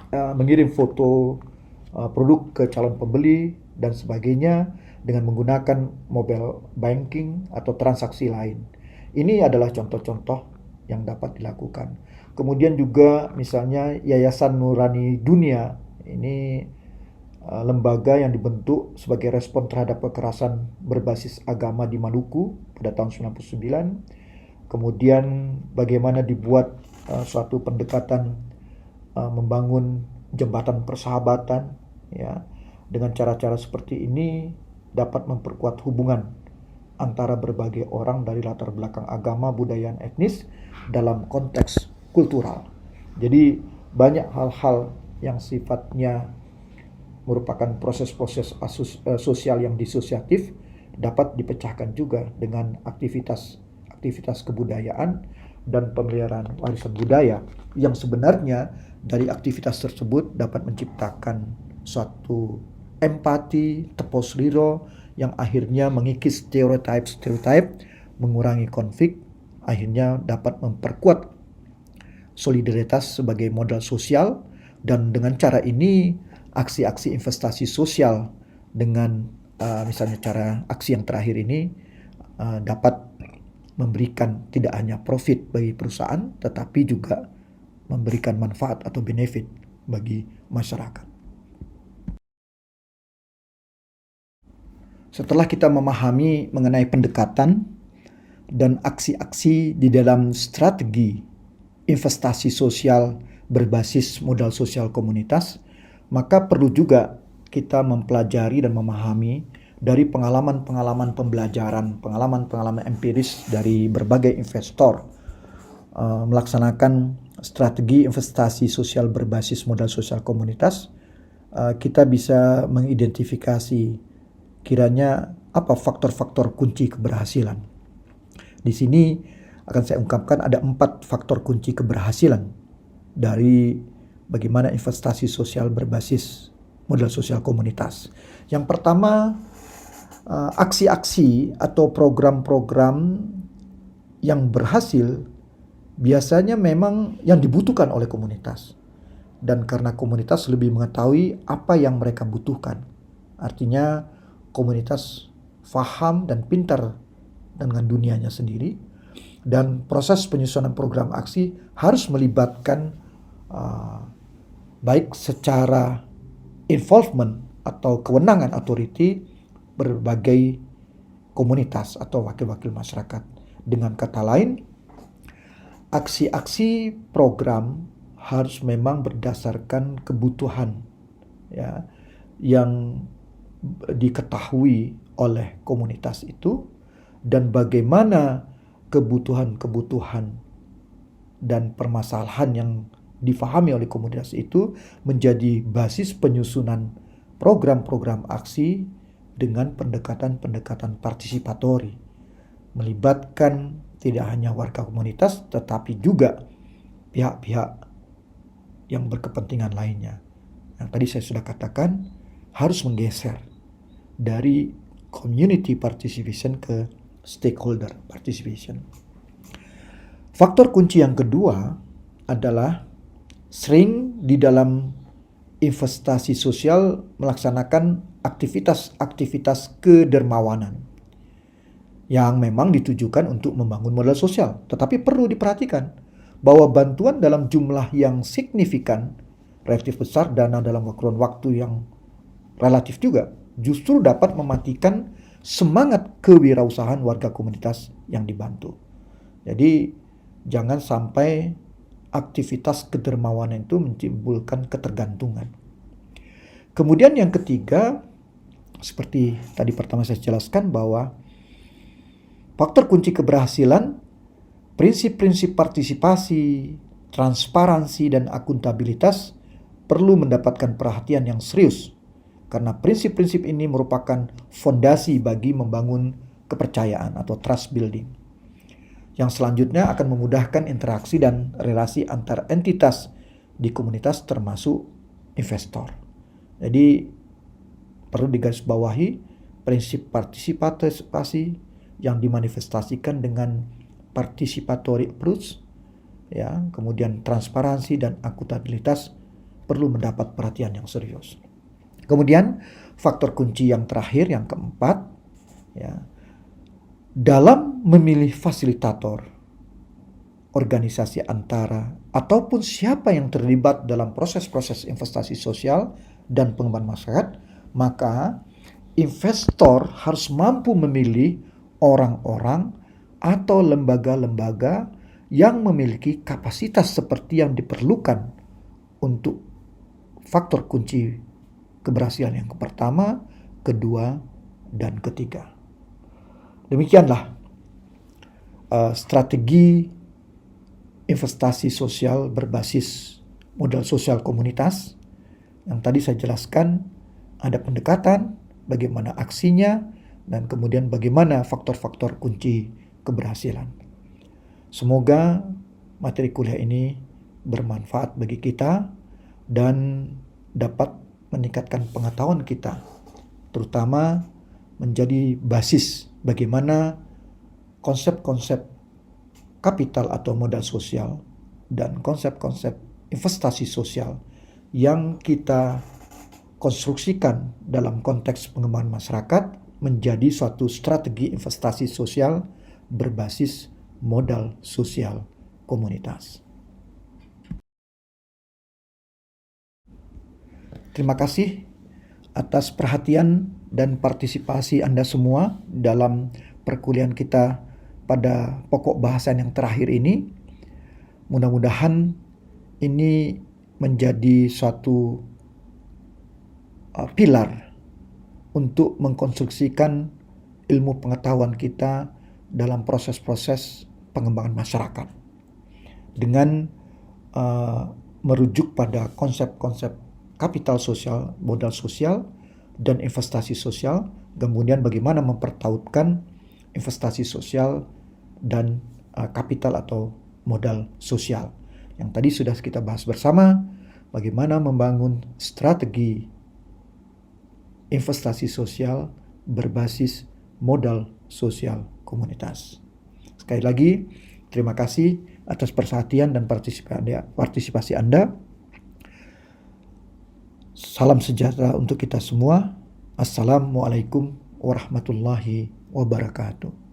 mengirim foto produk ke calon pembeli dan sebagainya dengan menggunakan mobile banking atau transaksi lain. Ini adalah contoh-contoh yang dapat dilakukan. Kemudian juga misalnya Yayasan Nurani Dunia, ini lembaga yang dibentuk sebagai respon terhadap kekerasan berbasis agama di Maluku pada tahun 99. Kemudian bagaimana dibuat suatu pendekatan membangun jembatan persahabatan, ya. Dengan cara-cara seperti ini dapat memperkuat hubungan antara berbagai orang dari latar belakang agama, budaya, dan etnis dalam konteks kultural. Jadi banyak hal-hal yang sifatnya merupakan proses-proses sosial yang disosiatif dapat dipecahkan juga dengan aktivitas kebudayaan dan pemeliharaan warisan budaya yang sebenarnya dari aktivitas tersebut dapat menciptakan suatu empati, tepos liro yang akhirnya mengikis stereotip, mengurangi konflik, akhirnya dapat memperkuat solidaritas sebagai modal sosial, dan dengan cara ini aksi-aksi investasi sosial dengan misalnya cara aksi yang terakhir ini dapat memberikan tidak hanya profit bagi perusahaan tetapi juga memberikan manfaat atau benefit bagi masyarakat. Setelah kita memahami mengenai pendekatan dan aksi-aksi di dalam strategi investasi sosial berbasis modal sosial komunitas, maka perlu juga kita mempelajari dan memahami dari pengalaman-pengalaman pembelajaran, pengalaman-pengalaman empiris dari berbagai investor melaksanakan strategi investasi sosial berbasis modal sosial komunitas. Kita bisa mengidentifikasi kiranya apa faktor-faktor kunci keberhasilan. Di sini akan saya ungkapkan ada 4 faktor kunci keberhasilan dari bagaimana investasi sosial berbasis modal sosial komunitas. Yang pertama, aksi-aksi atau program-program yang berhasil biasanya memang yang dibutuhkan oleh komunitas. Dan karena komunitas lebih mengetahui apa yang mereka butuhkan. Artinya komunitas faham dan pintar dengan dunianya sendiri. Dan proses penyusunan program aksi harus melibatkan baik secara involvement atau kewenangan authority berbagai komunitas atau wakil-wakil masyarakat. Dengan kata lain, aksi-aksi program harus memang berdasarkan kebutuhan ya yang diketahui oleh komunitas itu, dan bagaimana kebutuhan-kebutuhan dan permasalahan yang difahami oleh komunitas itu menjadi basis penyusunan program-program aksi dengan pendekatan-pendekatan partisipatori, melibatkan tidak hanya warga komunitas tetapi juga pihak-pihak yang berkepentingan lainnya. Yang tadi saya sudah katakan, harus menggeser dari community participation ke stakeholder participation. Faktor kunci yang kedua adalah sering di dalam investasi sosial melaksanakan aktivitas-aktivitas kedermawanan yang memang ditujukan untuk membangun modal sosial. Tetapi perlu diperhatikan bahwa bantuan dalam jumlah yang signifikan, relatif besar, dana dalam kurun waktu yang relatif juga, justru dapat mematikan semangat kewirausahaan warga komunitas yang dibantu. Jadi jangan sampai aktivitas kedermawanan itu menimbulkan ketergantungan. Kemudian yang ketiga, seperti tadi pertama saya jelaskan bahwa faktor kunci keberhasilan, prinsip-prinsip partisipasi, transparansi, dan akuntabilitas perlu mendapatkan perhatian yang serius, karena prinsip-prinsip ini merupakan fondasi bagi membangun kepercayaan atau trust building, yang selanjutnya akan memudahkan interaksi dan relasi antar entitas di komunitas termasuk investor. Jadi perlu digarisbawahi prinsip partisipasi yang dimanifestasikan dengan participatory approach, ya, kemudian transparansi dan akuntabilitas perlu mendapat perhatian yang serius. Kemudian faktor kunci yang terakhir, yang keempat, ya, dalam memilih fasilitator, organisasi antara ataupun siapa yang terlibat dalam proses-proses investasi sosial dan pengembangan masyarakat, maka investor harus mampu memilih orang-orang atau lembaga-lembaga yang memiliki kapasitas seperti yang diperlukan untuk faktor kunci keberhasilan yang pertama, kedua, dan ketiga. Demikianlah strategi investasi sosial berbasis modal sosial komunitas yang tadi saya jelaskan. Ada pendekatan, bagaimana aksinya, dan kemudian bagaimana faktor-faktor kunci keberhasilan. Semoga materi kuliah ini bermanfaat bagi kita dan dapat meningkatkan pengetahuan kita, terutama menjadi basis bagaimana konsep-konsep kapital atau modal sosial dan konsep-konsep investasi sosial yang kita konstruksikan dalam konteks pengembangan masyarakat menjadi suatu strategi investasi sosial berbasis modal sosial komunitas. Terima kasih atas perhatian dan partisipasi Anda semua dalam perkuliahan kita pada pokok bahasan yang terakhir ini. Mudah-mudahan ini menjadi suatu pilar untuk mengkonstruksikan ilmu pengetahuan kita dalam proses-proses pengembangan masyarakat dengan merujuk pada konsep-konsep kapital sosial, modal sosial, dan investasi sosial, kemudian bagaimana mempertautkan investasi sosial dan kapital atau modal sosial. Yang tadi sudah kita bahas bersama, bagaimana membangun strategi investasi sosial berbasis modal sosial komunitas. Sekali lagi, terima kasih atas perhatian dan partisipasi Anda. Salam sejahtera untuk kita semua. Assalamualaikum warahmatullahi wabarakatuh.